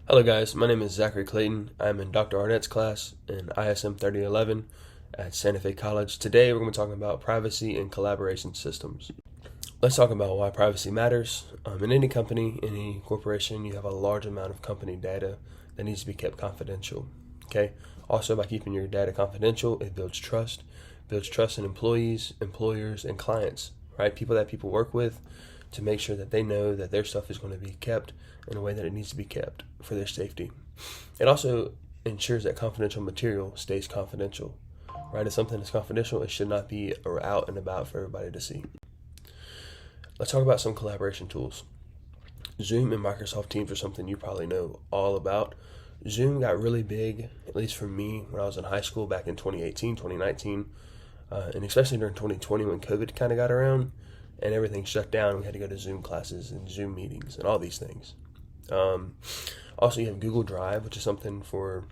Hello guys, my name is Zachary Clayton. I'm in Dr. Arnett's class in ISM 3011 at Santa Fe College. Today we're going to be talking about privacy and collaboration systems. Let's talk about why privacy matters. In any company, any corporation, you have a large amount of company data that needs to be kept confidential. Okay. Also, by keeping your data confidential, it builds trust. Builds trust in employees, employers, and clients. Right? People that people work with, to make sure that they know that their stuff is going to be kept in a way that it needs to be kept for their safety. It also ensures that confidential material stays confidential. Right? If something is confidential, it should not be out and about for everybody to see. Let's talk about some collaboration tools. Zoom and Microsoft Teams are something you probably know all about. Zoom got really big, at least for me, when I was in high school back in 2018, 2019, and especially during 2020 when COVID kind of got around and everything shut down. We had to go to Zoom classes and Zoom meetings and all these things. Also, you have Google Drive, which is something for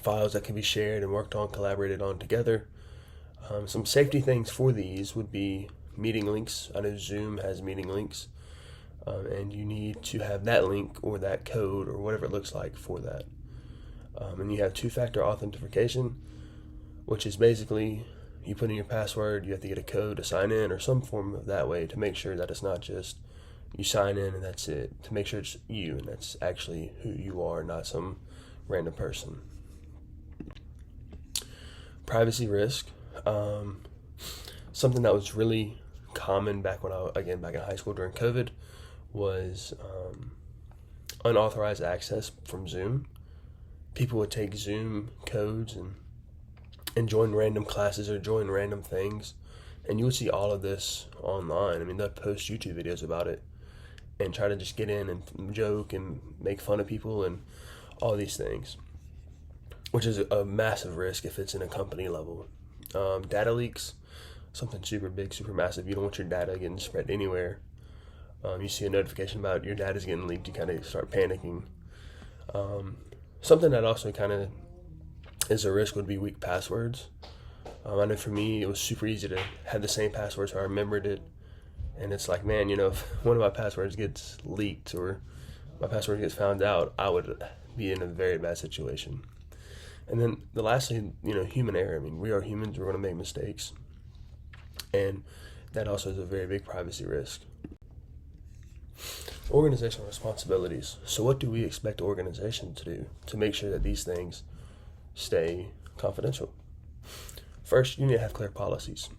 files that can be shared and worked on, collaborated on together. Some safety things for these would be meeting links. I know Zoom has meeting links, and you need to have that link or that code or whatever it looks like for that. And you have two-factor authentication, which is basically you put in your password, you have to get a code to sign in or some form of that way to make sure that it's not just you sign in and that's it, to make sure it's you and that's actually who you are, not some random person. Privacy risk, something that was really common back in high school during COVID was unauthorized access from Zoom. People would take Zoom codes and join random classes or join random things, and you would see all of this online. I mean, they'd post YouTube videos about it and try to just get in and joke and make fun of people and all these things, which is a massive risk if it's in a company level. Data leaks, something super big, super massive. You don't want your data getting spread anywhere. You see a notification about your data's getting leaked, you kind of start panicking. Something that also kind of is a risk would be weak passwords. I know for me, it was super easy to have the same password, so I remembered it. And it's like, man, if one of my passwords gets leaked or my password gets found out, I would be in a very bad situation. And then lastly, human error. I mean, we are humans, we're going to make mistakes. And that also is a very big privacy risk. Organizational responsibilities. So what do we expect organizations to do to make sure that these things stay confidential? First, you need to have clear policies.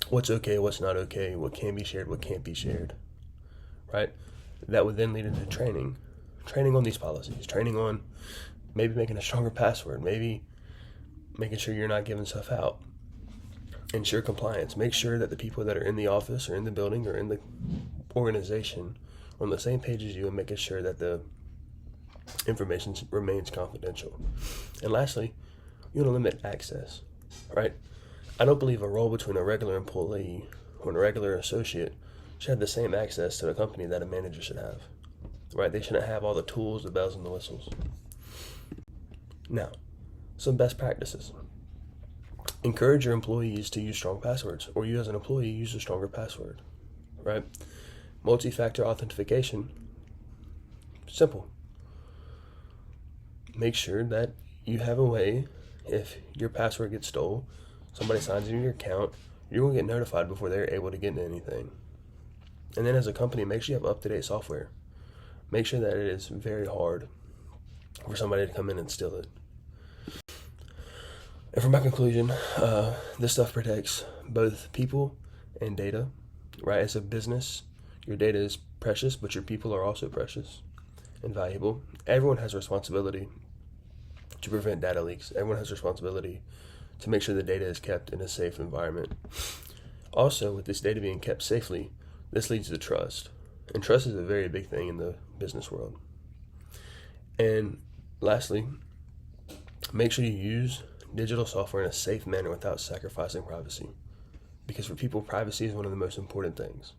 What's okay, what's not okay, what can be shared, what can't be shared, right? That would then lead into training on these policies, training on maybe making a stronger password, maybe making sure you're not giving stuff out. Ensure compliance. Make sure that the people that are in the office or in the building or in the organization are on the same page as you and making sure that the information remains confidential. And lastly, you want to limit access, right? I don't believe a role between a regular employee or a regular associate should have the same access to the company that a manager should have, right? They shouldn't have all the tools, the bells and the whistles. Now, some best practices. Encourage your employees to use strong passwords, or you as an employee use a stronger password, right? Multi-factor authentication, simple. Make sure that you have a way, if your password gets stolen, somebody signs into your account, you're going to get notified before they're able to get into anything. And then as a company, make sure you have up-to-date software. Make sure that it is very hard for somebody to come in and steal it. And for my conclusion, this stuff protects both people and data, right? As a business, your data is precious, but your people are also precious and valuable. Everyone has a responsibility to prevent data leaks. Everyone has a responsibility to make sure the data is kept in a safe environment. Also, with this data being kept safely, this leads to trust. And trust is a very big thing in the business world. And lastly, make sure you use digital software in a safe manner without sacrificing privacy. Because for people, privacy is one of the most important things.